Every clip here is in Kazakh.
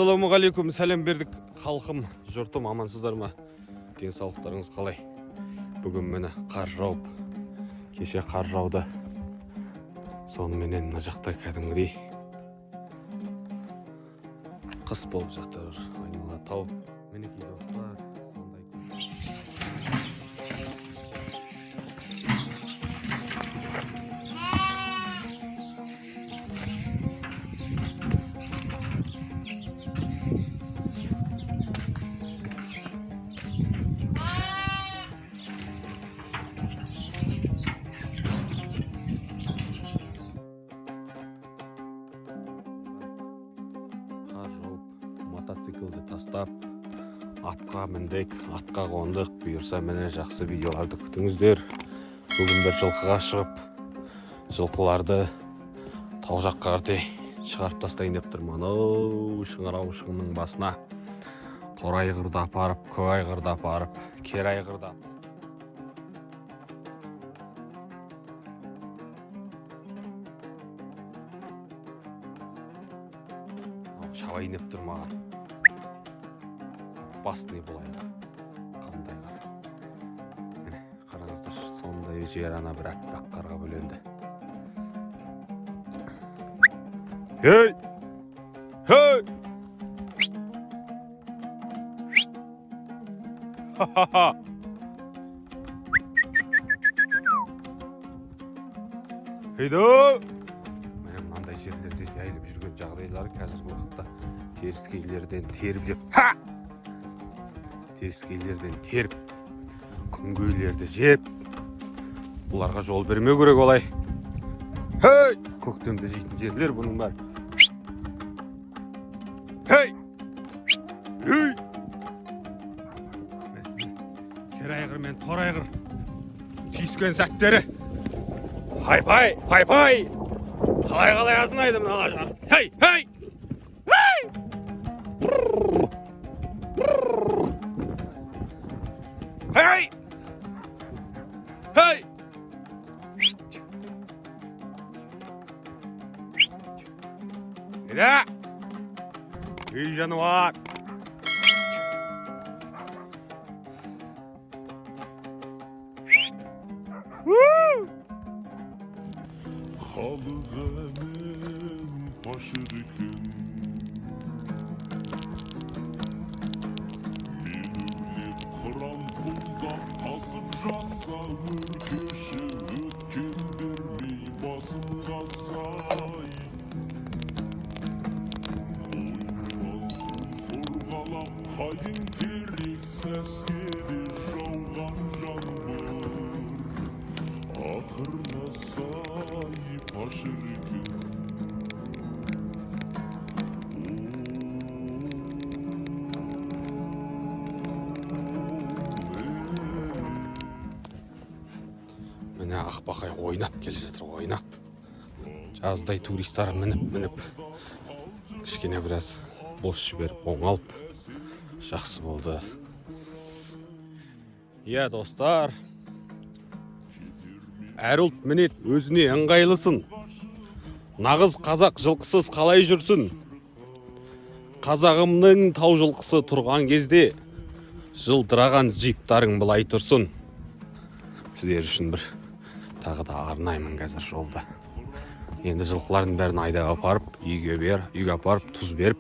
Ассалаумағалейкум, сәлем бердік халқым, жұртым, амансыздар ма? Денсаулықтарыңыз қалай? Бүгін мені қар жауып, кеше қар жауды. Сонымен мына жақта кәдімгідей қыс болып жатыр, айнала тау. Мінекей достар, сондай мотоциклді тастап, атқа міндік, атқа қондық. Бұйырса міне жақсы видеоларды күтіңіздер. Бүгін бір жылқыға шығып, жылқыларды тау жаққа қарай шығарып тастайын деп тұрмын. Шыңырау басына торай айғырды апарып, көк айғырды апарып, кер айғырды шабайын деп тұр маған. Басты болайын. Қандай қар. Міне, қараңыздар, сондай жер ана бір аппақ қарға бөленді. Хей! Хей! Ха-ха-ха! Хейді! Міне, мынандай жерлерде жайылып жүрген жағдайлары қазіргі уақытта теріскейлерден теріп жеп, теріскейлерден теріп, күнгейлерді жеп, бұларға жол бермеу керек олай. Хей! Көктемде жейтін жерлер бұның бар. Хей! Хей! Кер айғыр мен тор айғыр түйіскен сәттері. Пай-пай, пай-пай! Қалай азынайды мына жар. Хей! Хей! Hey! Hey! Gel! İyi canavar! Міне ақбақай ойнап келе жатыр, ойнап. Жаздай туристар мініп. Кішкене біраз бос жіберіп, оңалып. Жақсы болды. Иә, достар. Әр ұлт мінет өзіне ыңғайлысын. Нағыз қазақ жылқысыз қалай жүрсін? Қазағымның тау жылқысы тұрған кезде жылдыраған джиптарың былай тұрсын. Сіздер үшін бір тағы да арнаймын қазір жолда. Енді жылқылардың бәрін айдаға апарып, үйге апарып, тұз беріп,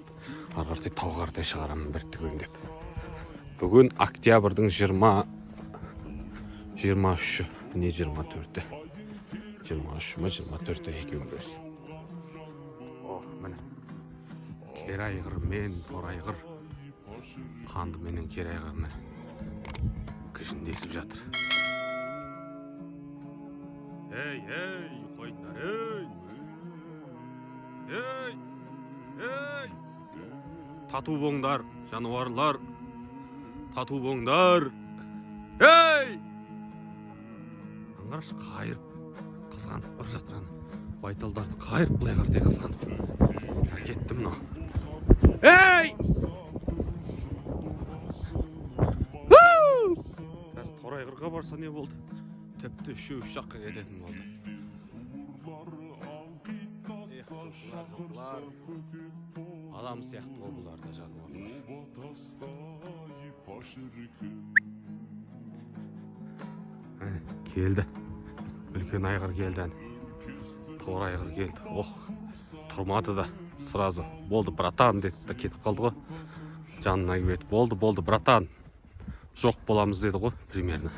арғартай тауға қарай шығарамын бір түгендеп. Бүгін октябрьдің 23-і, не 24-і. 23 ме 24-і екеуін көрсін. Міне. Кер айғыр мен тор айғыр. Қанды менен кер айғыр міне. Кішіндесіп жатыр. Ей, қойындар, ей! Ей! Ей! Тату боңдар, жануарлар! Тату боңдар! Ей! Аңғаршы қайырып, қызғанып бір жатыраны. Байталдарды қайырып бұлай қартай қызғанып. Әкетті мұна. Ей! Қазір тор айғырға барса не болды? Тіпті үшеу жаққа кететін болды. адам сияқты ғой бұлар да жануарлар. Келді. Үлкен айғыр келді. Торы айғыр келді. Ох, тұрмады да. Сразу болды братан деді да кетіп қалды ғой. Жанына келіп болды братан. Жоқ боламыз деді ғой примерно.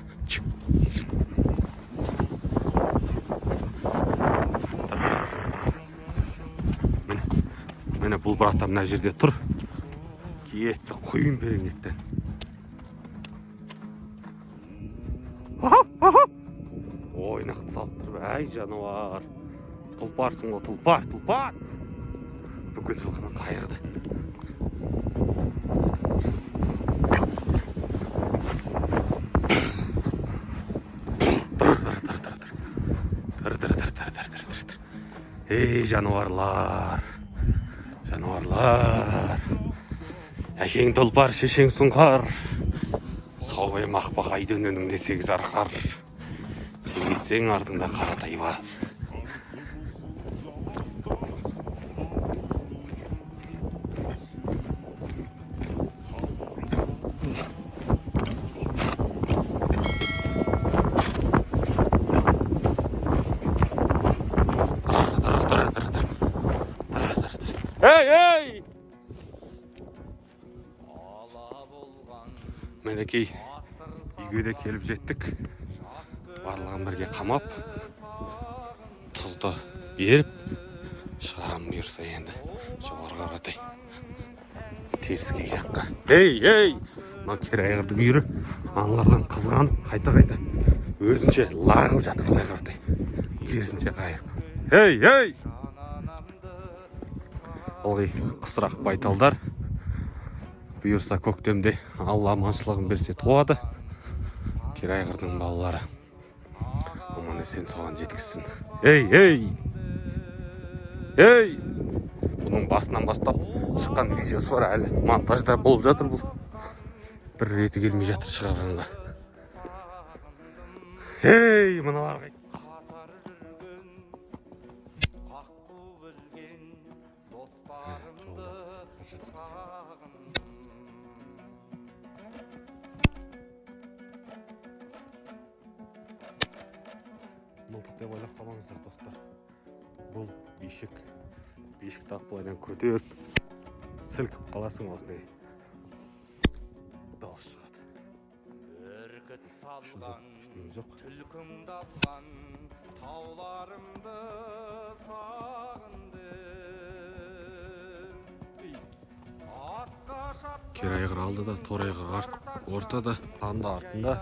Міне бұл братан мына жерде тұр. Кетті құйын береңеттен. Ойнақты салып тұр. Әй жануар. Тұлпарсың ғой, тұлпар. Бүкіл жылқыны қайырды. Ей жануарлар. Әкең тұлпар, шешең сұңқар. Сау мақпақ айды өніңде сегіз арқар. Сен кетсең артыңда қаратай бар. Ей! Мінекей, үйге де келіп жеттік. Барлығын бірге қамап, тұзды беріп, шығарам бұйырса енді. Жоғарға қаратай. Теріскей жаққа. Ей! Мына кері айғырдың үйірі аналардан қызғанып, қайта. Өзінше лағып жатыр былай қаратай. Керісінше қайырып. Ей! Ылғи қысырақ байталдар. Бұйырса көктемде Алла аманшылығын берсе туады. Кері айғырдың балалары. Аман есен соған жеткізсін. Ей! Бұның басынан бастап шыққан видеосы бар әлі. Монтажда болып жатыр бұл. Бір реті келмей жатыр шығарғанға. Ей, мыналар қайт. Мылтық деп ойлап қалмаңыздар достар. Бұл бишік. Бишік тақпылайдан көтеріп, сілкіп қаласың осындай. Дауыс шығады. Бүркіт салған, түлкімді алған, тауларымды сағынды. Кері айғыр алды да, торы айғыр ортада, анда артында.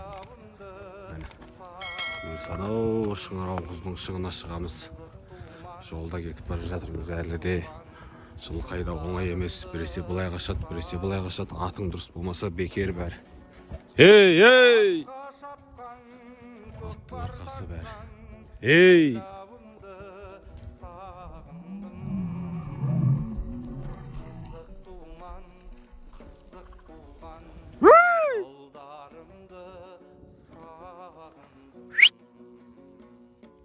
Анау Шыңырау құздың шыңына шығамыз. Жолда кетіп бара жатырмыз әлі де. Жылқайда оңай емес. Біресе былай қашады, біресе былай қашады. Атың дұрыс болмаса бекер бәрі. Ей! Аттың арқасы бәрі. Ей!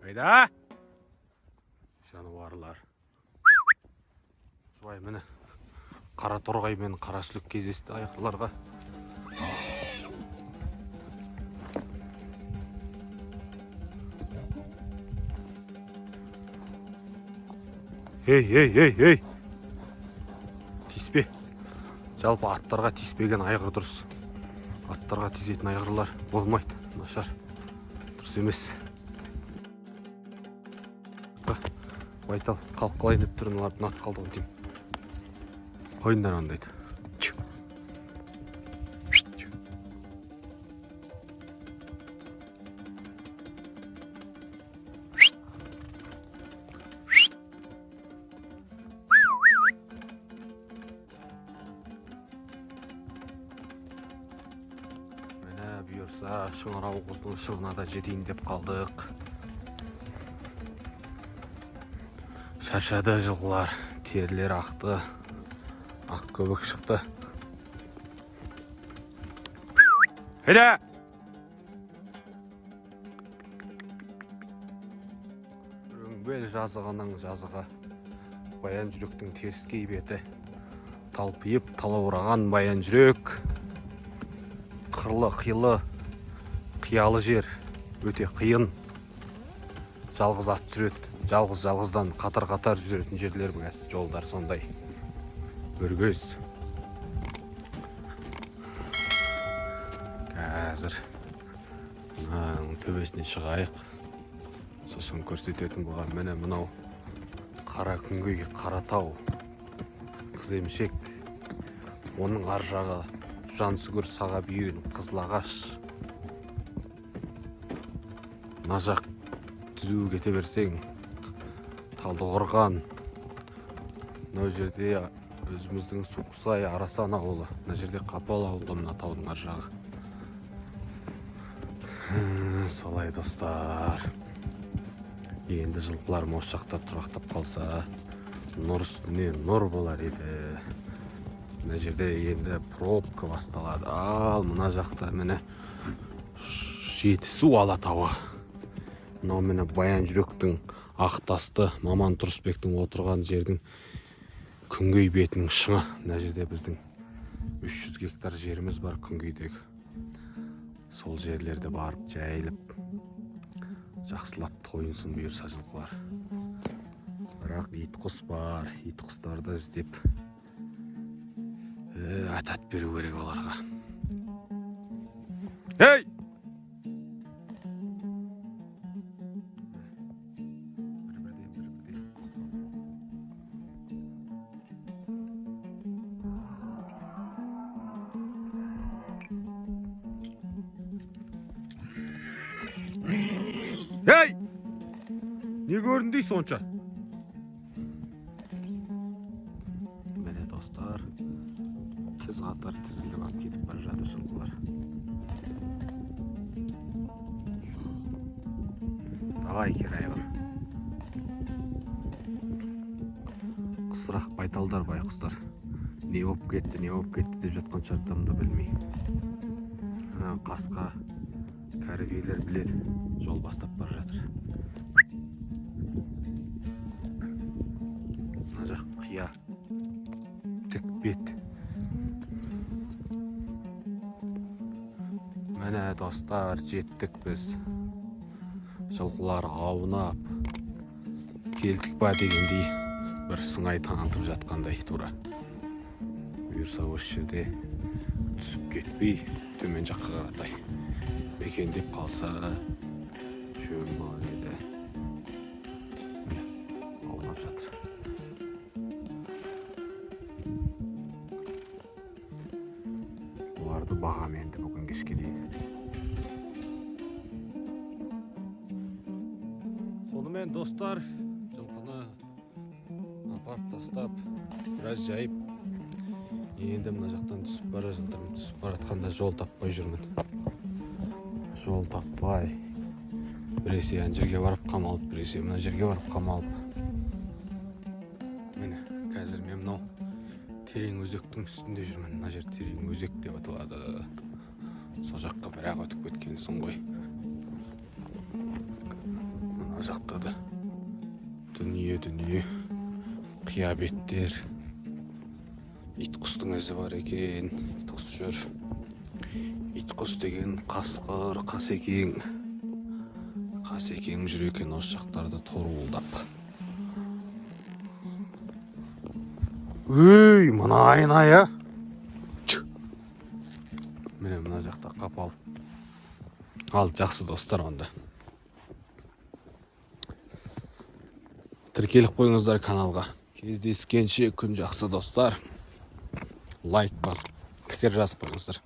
Қайда? Жануарлар. Шыбай міне. Қара торғай мен қара сүлік кездесті айғырларға. Ей! Тиіспе. Жалпы аттарға тиіспеген айғыр дұрыс. Аттарға тизетін айғырлар болмайды. Нашар. Дұрыс емес. Байтал, қалып қалайын деп тұрын оларды нат қалды ғой деймін. Қойындар ондайды. Міне бұйырса Шыңырау құздың шыңына да жетейін деп қалдық. Шаршады жылғылар, терілер ақты, ақ көбік шықты. Хейді! Өңбел жазығының жазығы, баян жүректің теріскей беті. талпиып талаураған баян жүрек, қырлы қилы қиялы жер, өте қиын. Жалғыз ат жүреді, жалғыздан қатар жүретін жерлер біраз, жолдар сондай. Өргөз. Қазір төбесіне шығайық. Сосын көрсететін болған міне мынау қара күнгей, қара тау, Қыземшек. Оның ар жағы Жансүгір Сағабүйен, Қызылағаш. Мына жақ түзу кете берсең Талдықорған. Мына жерде өзіміздің Суқсай, Арасан ауылы. Мына жерде Қапал ауылы, мына таудың ар жағы. Солай достар. Енді жылқылар осы жақта тұрақтап қалса, нұр үстіне нұр болар еді. Мына жерде енді пробка басталады. Ал мына жақта міне Жетісу Алатауы. Мынау міне Баян жүректің Ақтасты, Маман Тұрысбектің отырған жердің күнгей бетінің шыңы. Мына жерде біздің 300 гектар жеріміз бар күнгейдегі. Сол жерлерде барып жайылып, жақсылап тойынсын бұйырса жылқылар. Бірақ ит құс бар, ит құстарды іздеп атат беру керек оларға. Ей! Ей! Не көріндей сонша? Міне достар, тез қатар тізіліп алып кетіп бара жатыр жылқылар. Давай керайғыр. Қысырақ байталдар, байқұстар. Не болып кетті деп жатқан шартамды білмей. Қасқа кәрібейлер біледі, жол бастап бара жатыр. Мына жақ қия, тік бет. Міне достар, жеттік біз. Жылқылар аунап келдік па дегендей бір сыңай танытып жатқандай тура. Бұйырса осы жерде түсіп кетпей төмен жаққа қаратай мекендеп қалса жөн болар еді. Аунап жатыр. Оларды бағам енді бүгін кешке дейін. Сонымен достар, жылқыны апарып тастап, біраз жайып, енді мына жақтан түсіп бара жатырмын. Түсіп баратқанда жол таппай жүрмін. Жол таппай. Біресе ана жерге барып қамалып, біресе мына жерге барып қамалып. Міне, қазір мен мынау терең өзектің үстінде жүрмін. Мына жер терең өзек деп аталады. Сол жаққа бірақ өтіп кеткенсің ғой. Мына жақта да дүние, қия беттер. Ит құстың ізі бар екен. Ит құс жүр. Ит құс деген қасқыр, қасекең. Қасекең жүр екен осы жақтарда торуылдап. Өй, мына айна-ай, Міне мына жақта Қапал. Ал, жақсы достар онда. Тіркеліп қойыңыздар каналға. Кездескенше күн жақсы достар. Лайк басып, пікір жазып қойыңыздар.